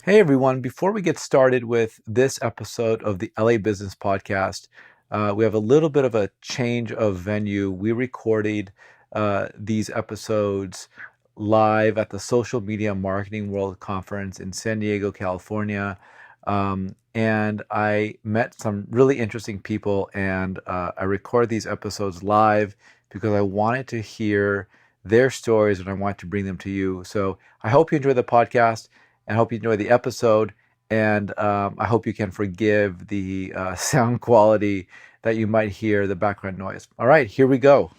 Hey everyone, before we get started with this episode of the LA Business Podcast, we have a little bit of a change of venue. We recorded these episodes live at the Social Media Marketing World Conference in San Diego, California. And I met some really interesting people, and I record these episodes live because I wanted to hear their stories and I want to bring them to you. So I hope you enjoy the podcast. I hope you enjoy the episode, and I hope you can forgive the sound quality that you might hear, the background noise. All right, here we go.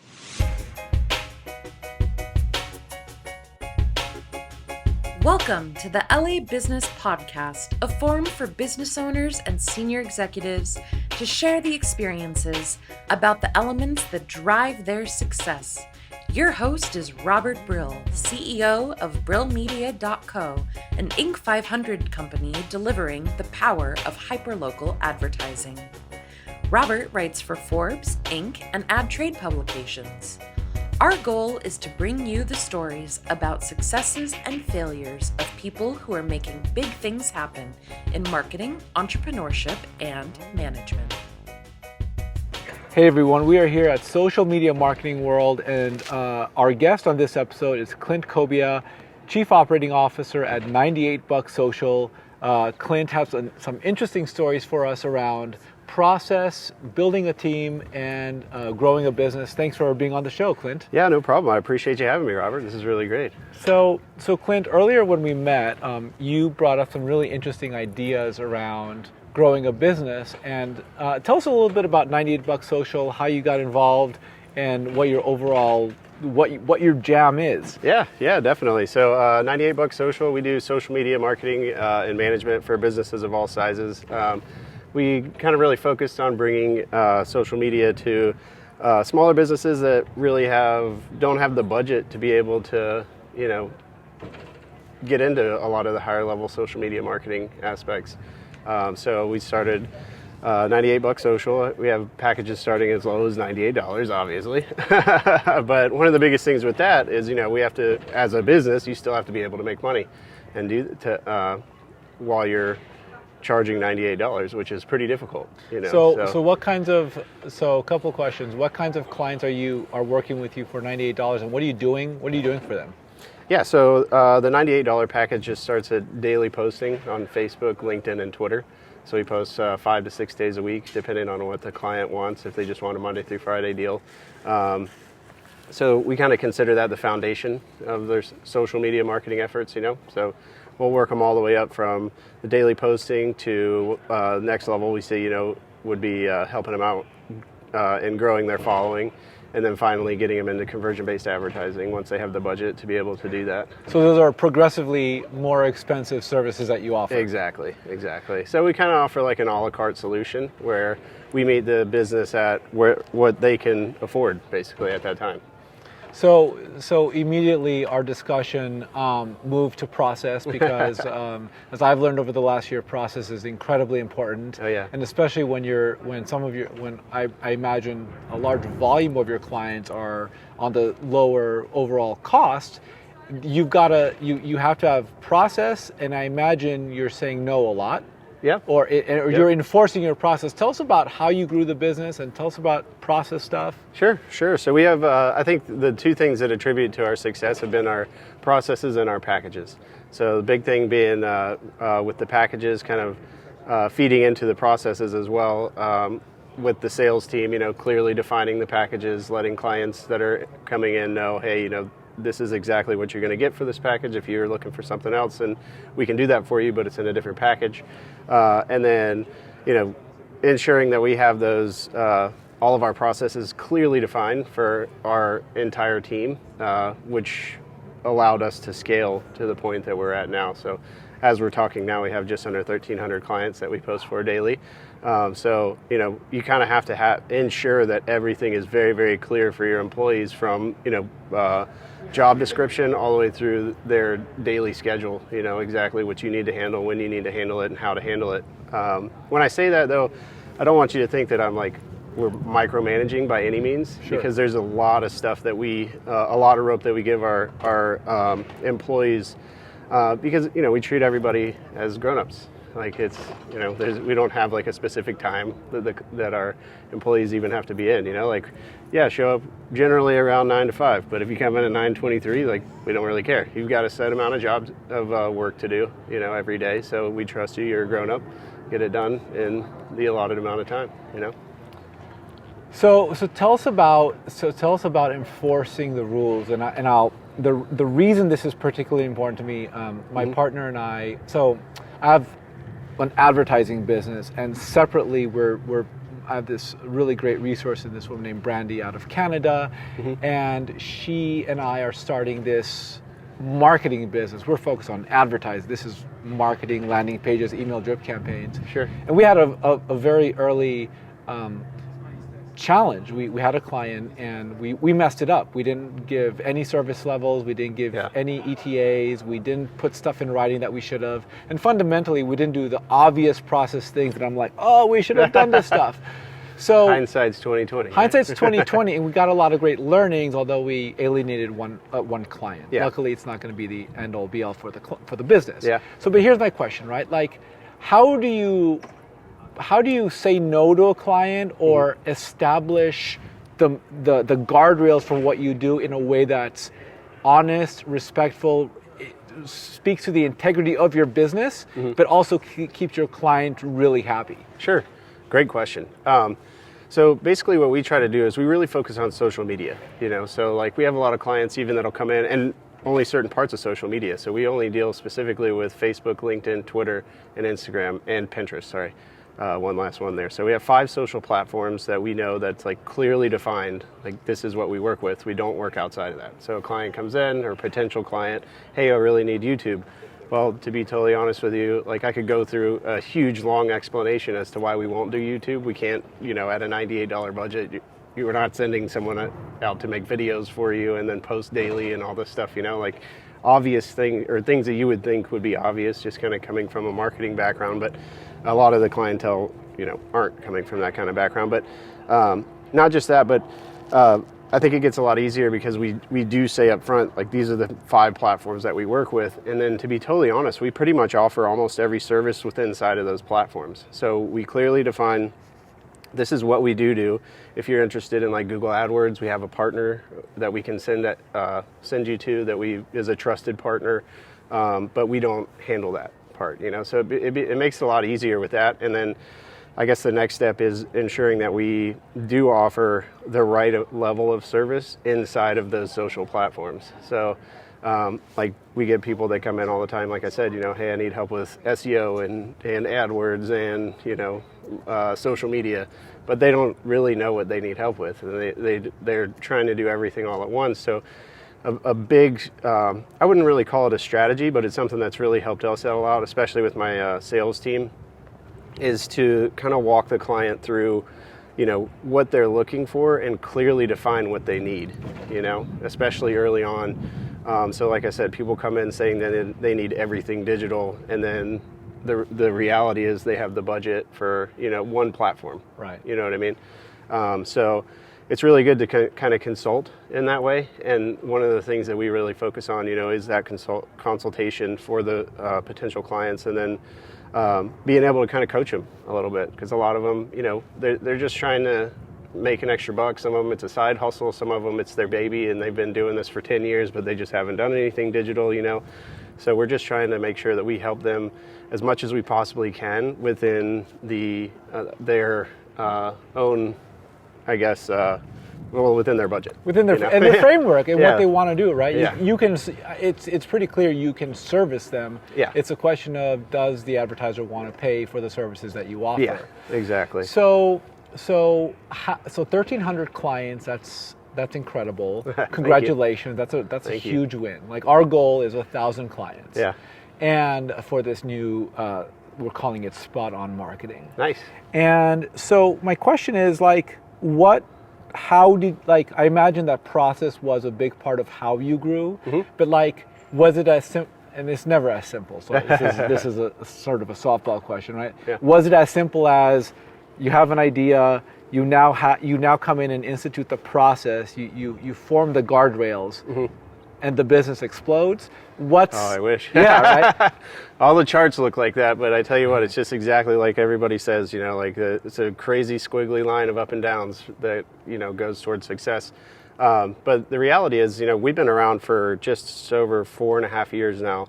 Welcome to the LA Business Podcast, a forum for business owners and senior executives to share the experiences about the elements that drive their success. Your host is Robert Brill, CEO of Brill Media.co, an Inc. 500 company delivering the power of hyperlocal advertising. Robert writes for Forbes, Inc. and ad trade publications. Our goal is to bring you the stories about successes and failures of people who are making big things happen in marketing, entrepreneurship, and management. Hey everyone, we are here at Social Media Marketing World, and our guest on this episode is Clint Cobia, Chief Operating Officer at 98 Bucks Social. Clint has some interesting stories for us around process, building a team, and growing a business. Thanks for being on the show, Clint. Yeah, no problem. I appreciate you having me, Robert. This is really great. So Clint, earlier when we met, you brought up some really interesting ideas around growing a business, and tell us a little bit about 98 Bucks Social, how you got involved, and what your overall what your jam is. Yeah, definitely. So 98 Bucks Social, we do social media marketing and management for businesses of all sizes. We kind of really focused on bringing social media to smaller businesses that really don't have the budget to be able to, get into a lot of the higher level social media marketing aspects. So we started 98 Bucks Social. We have packages starting as low as $98, obviously. But one of the biggest things with that is, we have to, as a business, you still have to be able to make money and while you're charging $98, which is pretty difficult. So what kinds of, a couple of questions. What kinds of clients are working with you for $98, and what are you doing? What are you doing for them? Yeah, so the $98 package just starts at daily posting on Facebook, LinkedIn, and Twitter. So we post 5 to 6 days a week, depending on what the client wants, if they just want a Monday through Friday deal. So we kind of consider that the foundation of their social media marketing efforts, So we'll work them all the way up from the daily posting to the next level we see, would be helping them out in growing their following. And then finally getting them into conversion-based advertising once they have the budget to be able to do that. So those are progressively more expensive services that you offer. Exactly. So we kind of offer like an a la carte solution where we meet the business at what they can afford basically at that time. So immediately our discussion moved to process because, as I've learned over the last year, process is incredibly important. Oh yeah. And especially when I imagine a large volume of your clients are on the lower overall cost, you have to have process, and I imagine you're saying no a lot. Yeah. Or you're enforcing your process. Tell us about how you grew the business, and tell us about process stuff. Sure. So we have, I think the two things that attribute to our success have been our processes and our packages. So the big thing being with the packages kind of feeding into the processes as well. With the sales team, clearly defining the packages, letting clients that are coming in know, hey, this is exactly what you're going to get for this package. If you're looking for something else, and we can do that for you, but it's in a different package. And then, ensuring that we have those, all of our processes clearly defined for our entire team, which allowed us to scale to the point that we're at now. So as we're talking now, we have just under 1,300 clients that we post for daily. So, you kind of have to ensure that everything is very, very clear for your employees from, job description all the way through their daily schedule, exactly what you need to handle, when you need to handle it, and how to handle it. When I say that, though, I don't want you to think that we're micromanaging by any means, Sure. Because there's a lot of stuff that a lot of rope that we give our employees because we treat everybody as grown-ups. Like it's we don't have like a specific time that our employees even have to be in. Show up generally around 9 to 5, but if you come in at 9:23, like we don't really care. You've got a set amount of jobs of work to do, every day. So we trust you. You're a grown-up. Get it done in the allotted amount of time. So tell us about enforcing the rules, the reason this is particularly important to me. My partner and I have an advertising business, and separately I have this really great resource in this woman named Brandy out of Canada, and she and I are starting this marketing business. We're focused on advertising. This is marketing, landing pages, email drip campaigns. Sure. And we had a very early challenge. We had a client and we messed it up. We didn't give any service levels. We didn't give any ETAs. We didn't put stuff in writing that we should have. And fundamentally, we didn't do the obvious process things that I'm like, oh, we should have done this stuff. So hindsight's 2020. Hindsight's 2020, and we got a lot of great learnings. Although we alienated one client. Yeah. Luckily, it's not going to be the end all be all for the business. Yeah. So, but here's my question, right? Like, how do you say no to a client or establish the guardrails for what you do in a way that's honest, respectful, speaks to the integrity of your business, but also keeps your client really happy? Sure. Great question. So basically what we try to do is we really focus on social media, so like we have a lot of clients even that'll come in and only certain parts of social media. So we only deal specifically with Facebook, LinkedIn, Twitter, and Instagram, and Pinterest, sorry. One last one there. So we have 5 social platforms that we know that's like clearly defined, like this is what we work with. We don't work outside of that. So a client comes in, or a potential client, hey, I really need YouTube. Well, to be totally honest with you, like I could go through a huge long explanation as to why we won't do YouTube. We can't, at a $98 budget, you're not sending someone out to make videos for you and then post daily and all this stuff, like obvious things that you would think would be obvious just kind of coming from a marketing background. But a lot of the clientele, aren't coming from that kind of background. But not just that, but I think it gets a lot easier because we do say up front, like these are the 5 platforms that we work with. And then to be totally honest, we pretty much offer almost every service within inside of those platforms. So we clearly define this is what we do. If you're interested in like Google AdWords, we have a partner that we can send you to that is a trusted partner, but we don't handle that part, So it makes it a lot easier with that. And then I guess the next step is ensuring that we do offer the right level of service inside of those social platforms. So like we get people that come in all the time, like I said, hey, I need help with SEO and AdWords and, social media, but they don't really know what they need help with. And they're trying to do everything all at once. So a big, I wouldn't really call it a strategy, but it's something that's really helped us out a lot, especially with my sales team, is to kind of walk the client through, what they're looking for and clearly define what they need, especially early on. So like I said, people come in saying that they need everything digital, and then the reality is they have the budget for, one platform. Right. You know what I mean? So it's really good to kind of consult in that way. And one of the things that we really focus on, is that consultation for the potential clients, and then being able to kind of coach them a little bit, because a lot of them, they're just trying to make an extra buck. Some of them it's a side hustle, some of them it's their baby and they've been doing this for 10 years, but they just haven't done anything digital, So we're just trying to make sure that we help them as much as we possibly can within their own, I guess, within their budget, within their and their framework and what they want to do, right? Yeah. You can. It's pretty clear you can service them. Yeah. It's a question of, does the advertiser want to pay for the services that you offer? Yeah, exactly. So 1,300 clients. That's incredible. Congratulations. That's a huge win. Like our goal is 1,000 clients. Yeah. And for this new, we're calling it spot on marketing. Nice. And so my question is like, I imagine that process was a big part of how you grew, but like, was it as simple? And it's never as simple. So this is a sort of a softball question, right? Yeah. Was it as simple as you have an idea, you now come in and institute the process, you form the guardrails, and the business explodes. What's Oh, I wish. Yeah, right. All the charts look like that, but I tell you what, it's just exactly like everybody says, like it's a crazy squiggly line of up and downs that, goes towards success. But the reality is, we've been around for just over 4.5 years now.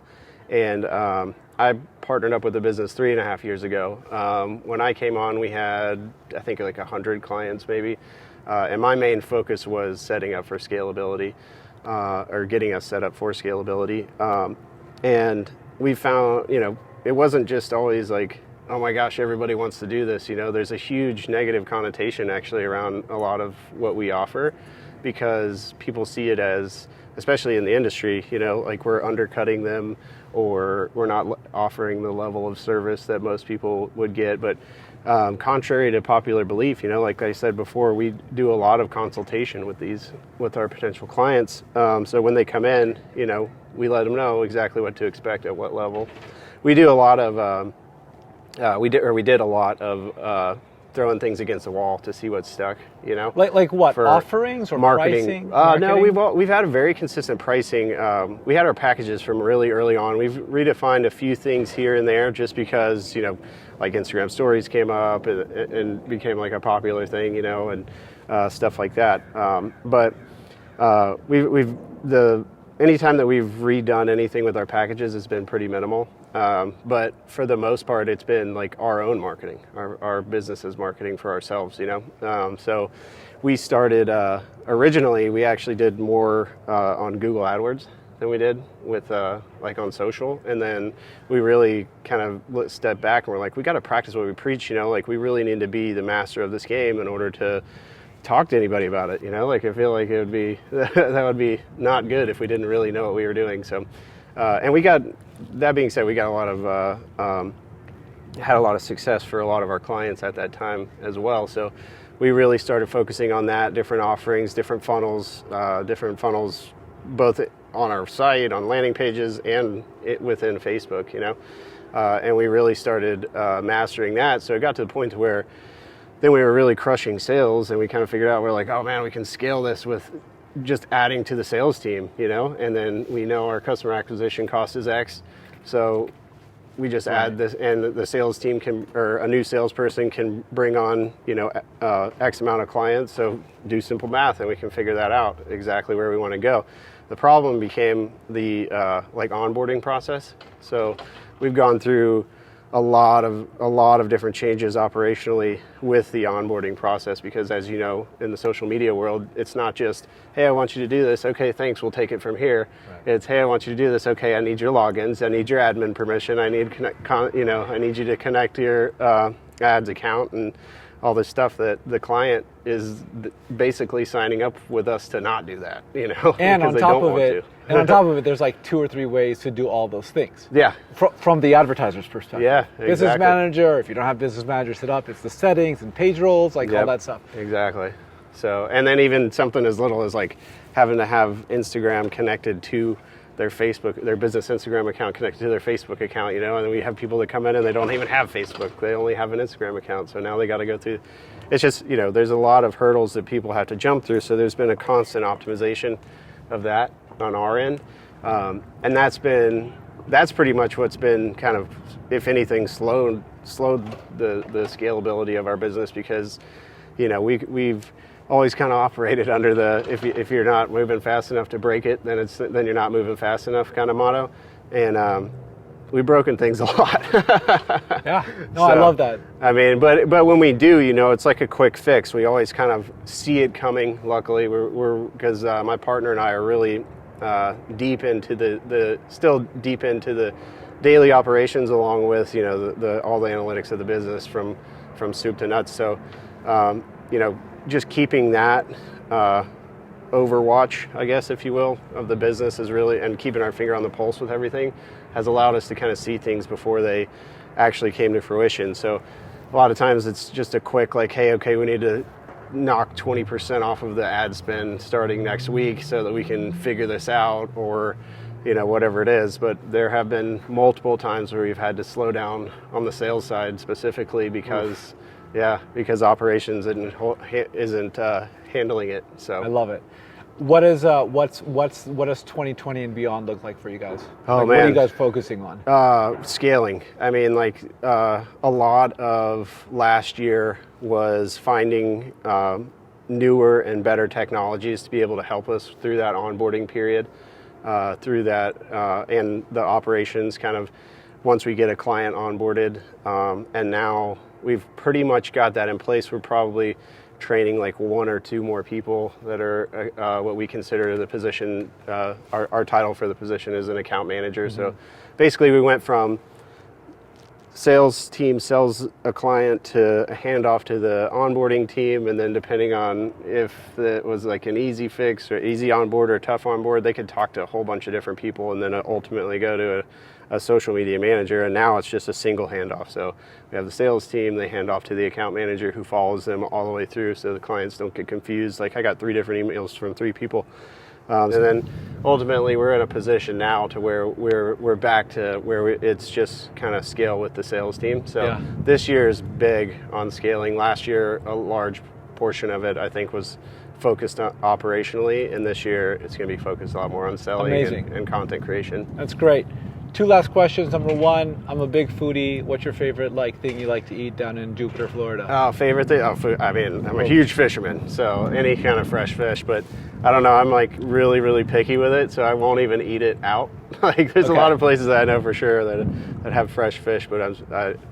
And I partnered up with the business 3.5 years ago. When I came on, we had, I think, like 100 clients maybe. And my main focus was setting up for scalability. Or getting us set up for scalability. And we found, it wasn't just always like, oh my gosh, everybody wants to do this. There's a huge negative connotation actually around a lot of what we offer, because people see it as, especially in the industry, like we're undercutting them, or we're not offering the level of service that most people would get. But contrary to popular belief, like I said before, we do a lot of consultation with our potential clients. So when they come in, we let them know exactly what to expect at what level. We do a lot of, we did a lot of throwing things against the wall to see what's stuck. Like what, for offerings or marketing. pricing? No, we've had a very consistent pricing. We had our packages from really early on. We've redefined a few things here and there just because like Instagram stories came up and became like a popular thing, and stuff like that. But anytime that we've redone anything with our packages, it's been pretty minimal. But for the most part, it's been like our own marketing, our business's marketing for ourselves, So we started, originally, we actually did more on Google AdWords than we did with like on social. And then we really kind of stepped back and we're like, we got to practice what we preach, like we really need to be the master of this game in order to talk to anybody about it, like I feel like it would be, that would be not good if we didn't really know what we were doing. So, and that being said, we got a lot of, had a lot of success for a lot of our clients at that time as well. So we really started focusing on that, different offerings, different funnels, both on our site, on landing pages, and within Facebook, and we really started mastering that. So it got to the point to where then we were really crushing sales, and we kind of figured out, we're like, oh man, we can scale this with just adding to the sales team, and then we know our customer acquisition cost is X. So we just add this, and the sales team or a new salesperson can bring on, X amount of clients. So do simple math and we can figure that out exactly where we want to go. The problem became the like onboarding process. So we've gone through a lot of different changes operationally with the onboarding process, because as you know, in the social media world, it's not just, hey, I want you to do this. Okay, thanks, we'll take it from here. Right. It's, hey, I want you to do this. Okay, I need your logins. I need your admin permission. I need I need you to connect to your ads account and all this stuff that the client is basically signing up with us to not do that, And on they top don't of want it, to. and on top of it, there's like 2 or 3 ways to do all those things. Yeah. From the advertiser's perspective. Yeah, exactly. Business manager, if you don't have business manager set up, it's the settings and page roles, like all that stuff. Exactly. So, and then even something as little as like having to have Instagram connected to their business Instagram account connected to their Facebook account, and then we have people that come in and they don't even have Facebook. They only have an Instagram account. So now they got to go through, it's just, there's a lot of hurdles that people have to jump through. So there's been a constant optimization of that on our end. And that's pretty much what's been kind of, if anything, slowed the scalability of our business, because, we've always kind of operated under the, if you're not moving fast enough to break it, then you're not moving fast enough kind of motto. And we've broken things a lot. Yeah, no, I love that. I mean, but when we do, it's like a quick fix. We always kind of see it coming. Luckily, because my partner and I are really deep into still deep into the daily operations, along with all the analytics of the business from soup to nuts. So just keeping that overwatch, I guess, if you will, of the business is really, and keeping our finger on the pulse with everything, has allowed us to kind of see things before they actually came to fruition. So a lot of times it's just a quick like, hey, okay, we need to knock 20% off of the ad spend starting next week so that we can figure this out, or whatever it is. But there have been multiple times where we've had to slow down on the sales side specifically because operations isn't handling it. So I love it. What is what does 2020 and beyond look like for you guys? Oh, What are man. you guys focusing on? Scaling. I mean, a lot of last year was finding newer and better technologies to be able to help us through that onboarding period, through that and the operations kind of once we get a client onboarded. And now we've pretty much got that in place. We're probably training like one or two more people that are what we consider the position, our title for the position is an account manager. Mm-hmm. So basically we went from sales team sells a client to a handoff to the onboarding team, and then depending on if it was like an easy fix or easy onboard or tough onboard, they could talk to a whole bunch of different people and then ultimately go to a social media manager. And now it's just a single handoff. So we have the sales team, they hand off to the account manager who follows them all the way through so the clients don't get confused. Like I got 3 different emails from 3 people. And then ultimately we're in a position now to where we're back to where it's just kind of scale with the sales team. So This year is big on scaling. Last year, a large portion of it, I think, was focused on operationally. And this year it's going to be focused a lot more on selling and content creation. That's great. 2 last questions. Number 1, I'm a big foodie. What's your favorite thing you like to eat down in Jupiter, Florida? Favorite thing? I mean, I'm a huge fisherman, so any kind of fresh fish, but I don't know, I'm like really, really picky with it, so I won't even eat it out. Like there's a lot of places that I know for sure that have fresh fish, but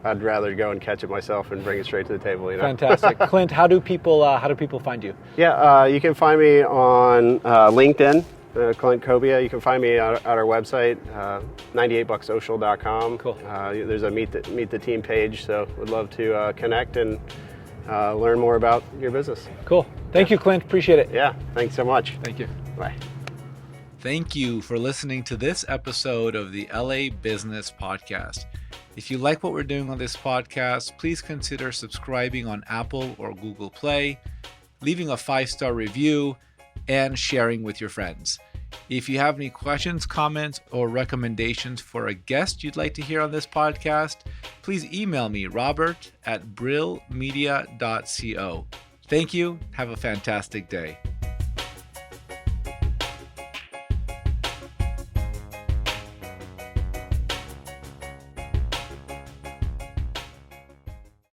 I'd rather go and catch it myself and bring it straight to the table. You know? Fantastic. Clint, how do people find you? Yeah, you can find me on LinkedIn. Clint Cobia. You can find me at our website, 98bucksocial.com. Cool. There's a meet the team page, so would love to connect and learn more about your business. Cool. Thank you, Clint. Appreciate it. Yeah, thanks so much. Thank you. Bye. Thank you for listening to this episode of the LA Business Podcast. If you like what we're doing on this podcast, please consider subscribing on Apple or Google Play, leaving a 5-star review, and sharing with your friends. If you have any questions, comments, or recommendations for a guest you'd like to hear on this podcast, please email me, robert@brillmedia.co. Thank you. Have a fantastic day.